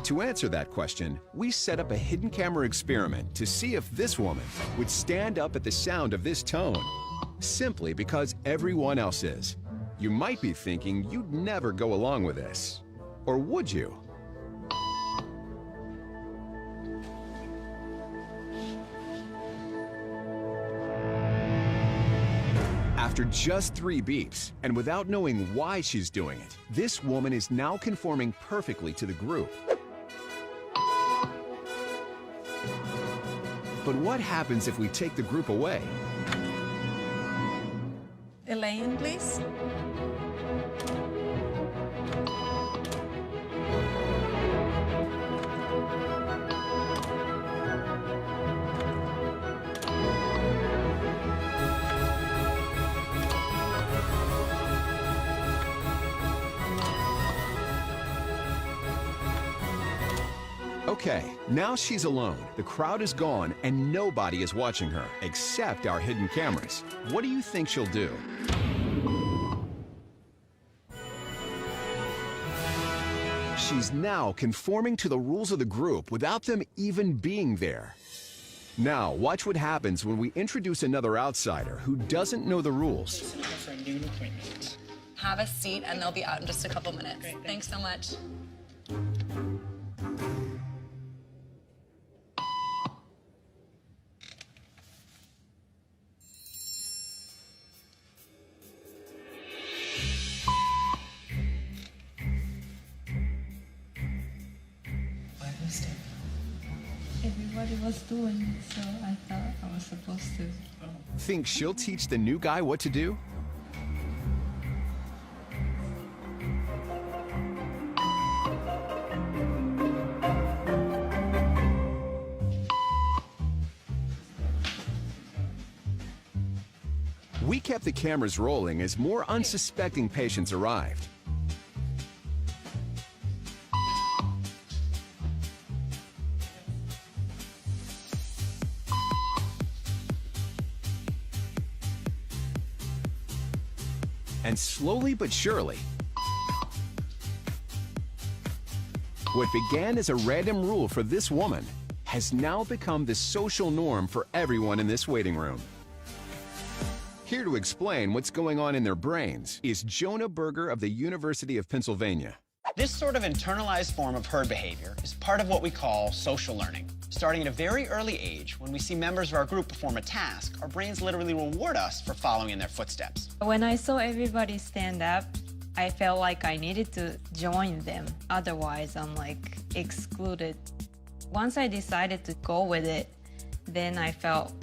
To answer that question, we set up a hidden camera experiment to see if this woman would stand up at the sound of this tone, simply because everyone else is. You might be thinking you'd never go along with this. Or would you? After just 3 beeps, and without knowing why she's doing it, this woman is now conforming perfectly to the group. But what happens if we take the group away? Elaine, please. Okay, now she's alone. The crowd is gone and nobody is watching her, except our hidden cameras. What do you think she'll do? She's now conforming to the rules of the group without them even being there. Now, watch what happens when we introduce another outsider who doesn't know the rules. For a noon appointment. Have a seat, and they'll be out in just a couple minutes. Great, thanks so much. What was it? Everybody was doing it, so I thought I was supposed to. Think she'll teach the new guy what to do? We kept the cameras rolling as more unsuspecting patients arrived. And slowly but surely, what began as a random rule for this woman has now become the social norm for everyone in this waiting room. Here to explain what's going on in their brains is Jonah Berger of the University of Pennsylvania. This sort of internalized form of herd behavior is part of what we call social learning. Starting at a very early age, when we see members of our group perform a task, our brains literally reward us for following in their footsteps. When I saw everybody stand up, I felt like I needed to join them. Otherwise, I'm like excluded. Once I decided to go with it, then I felt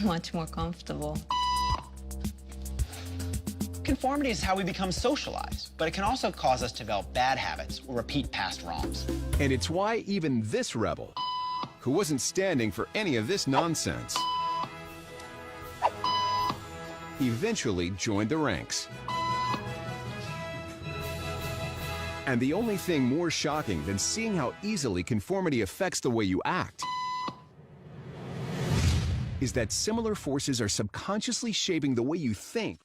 much more comfortable. Conformity is how we become socialized, but it can also cause us to develop bad habits or repeat past wrongs. And it's why even this rebel, who wasn't standing for any of this nonsense, eventually joined the ranks. And the only thing more shocking than seeing how easily conformity affects the way you act is that similar forces are subconsciously shaping the way you think